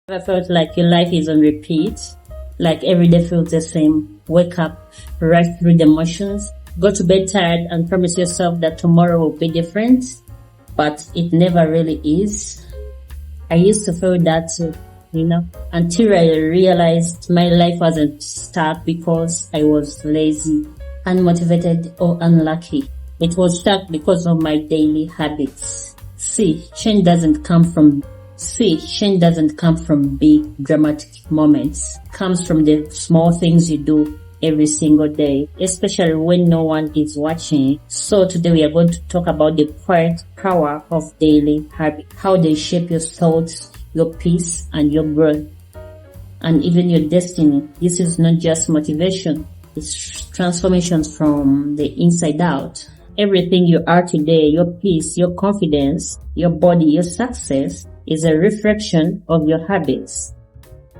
I felt like your life is on repeat, like every day feels the same. Wake up, rush through the motions, go to bed tired and promise yourself that tomorrow will be different, but it never really is. I used to feel that too, until I realized my life wasn't stuck because I was lazy, unmotivated or unlucky. It was stuck because of my daily habits. Change doesn't come from big dramatic moments. It comes from the small things you do every single day, especially when no one is watching. So today we are going to talk about the quiet power of daily habits, how they shape your thoughts, your peace, and your growth, and even your destiny. This is not just motivation, it's transformations from the inside out. Everything you are today, your peace, your confidence, your body, your success, is a reflection of your habits.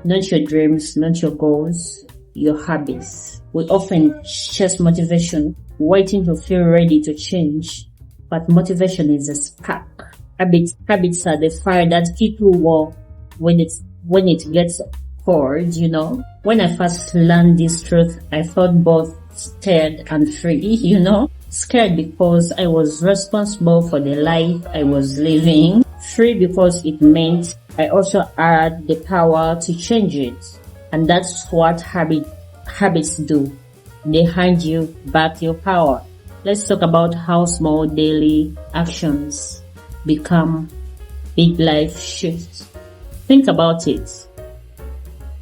Not your dreams, not your goals, your habits. We often chase motivation, waiting to feel ready to change. But motivation is a spark. Habits are the fire that keep you warm when it gets cold, When I first learned this truth, I felt both scared and free, Scared because I was responsible for the life I was living. Free because it meant I also had the power to change it. And that's what habits do. They hand you back your power. Let's talk about how small daily actions become big life shifts. Think about it.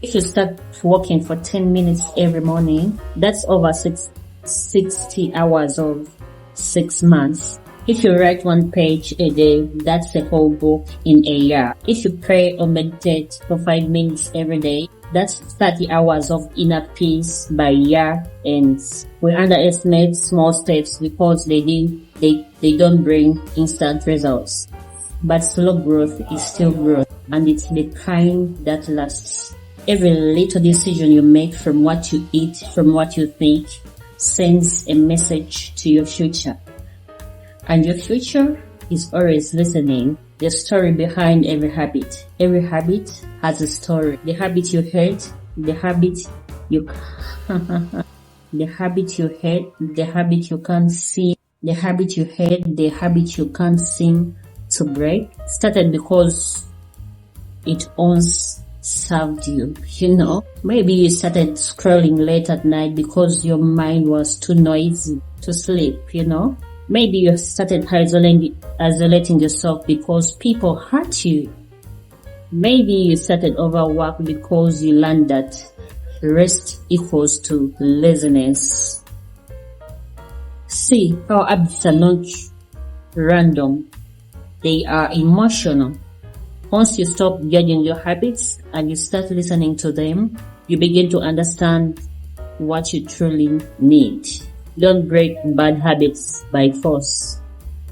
If you start walking for 10 minutes every morning, that's over 60 hours of 6 months. If you write 1 page a day, that's a whole book in a year. If you pray or meditate for 5 minutes every day, that's 30 hours of inner peace by year ends. We underestimate small steps because they don't bring instant results. But slow growth is still growth, and it's the kind that lasts. Every little decision you make, from what you eat, from what you think, sends a message to your future. And your future is always listening. The story behind every habit. Every habit has a story. The habit you hate, the habit you the habit you hate, the habit you can't see, the habit you hate, the habit you can't seem to break started because it once served you, Maybe you started scrolling late at night because your mind was too noisy to sleep, Maybe you started isolating yourself because people hurt you. Maybe you started overwork because you learned that rest equals to laziness. Our habits are not random. They are emotional. Once you stop judging your habits and you start listening to them, you begin to understand what you truly need. Don't break bad habits by force.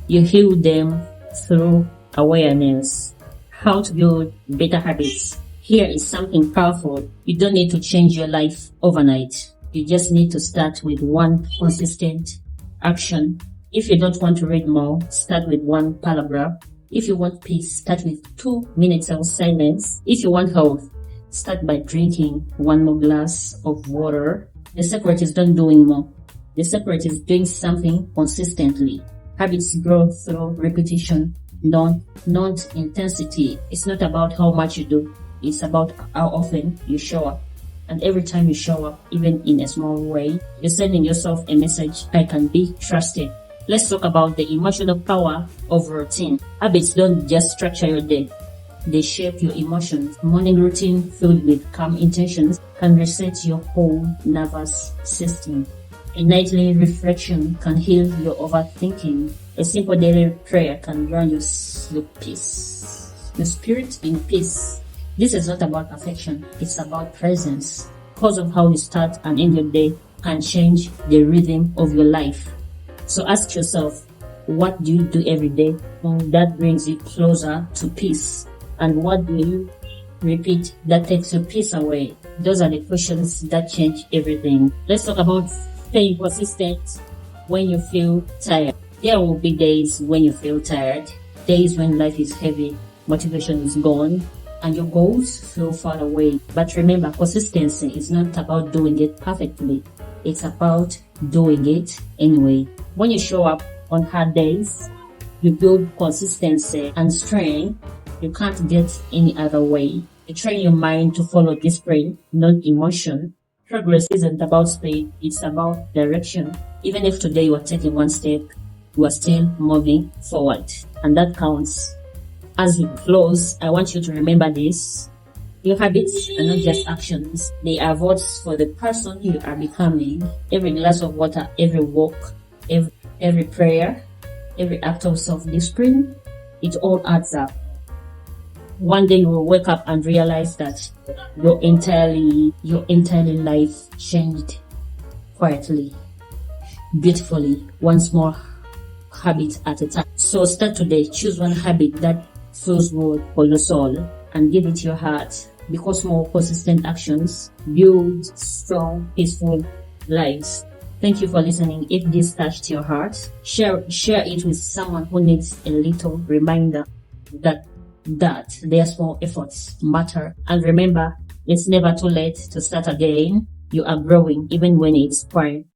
You heal them through awareness. How to build better habits. Here is something powerful. You don't need to change your life overnight. You just need to start with one consistent action. If you don't want to read more, start with 1 paragraph. If you want peace, start with 2 minutes of silence. If you want health, start by drinking 1 more glass of water. The secret is not doing more. The secret is doing something consistently. Habits grow through repetition, not intensity. It's not about how much you do. It's about how often you show up. And every time you show up, even in a small way, you're sending yourself a message: I can be trusted. Let's talk about the emotional power of routine. Habits don't just structure your day. They shape your emotions. Morning routine filled with calm intentions can reset your whole nervous system. A nightly reflection can heal your overthinking. A simple daily prayer can ground your peace, your spirit in peace. This is not about perfection. It's about presence. Because of how you start and end your day can change the rhythm of your life. So ask yourself, what do you do every day that brings you closer to peace? And what do you repeat that takes your peace away? Those are the questions that change everything. Let's talk about staying consistent when you feel tired. There will be days when you feel tired, days when life is heavy, motivation is gone, and your goals feel far away. But remember, consistency is not about doing it perfectly. It's about doing it anyway. When you show up on hard days, you build consistency and strength you can't get any other way. You train your mind to follow discipline, not emotion. Progress isn't about speed, it's about direction. Even if today you are taking one step, you are still moving forward, and that counts. As we close, I want you to remember this. Your habits are not just actions, they are votes for the person you are becoming. Every glass of water, every walk, every prayer, every act of self-discipline, it all adds up. One day you will wake up and realize that your entirely life changed quietly, beautifully, one small habit at a time. So start today. Choose one habit that feels good for your soul and give it your heart, because more consistent actions build strong, peaceful lives. Thank you for listening. If this touched your heart, share it with someone who needs a little reminder that their small efforts matter. And remember, it's never too late to start again. You are growing even when it's quiet.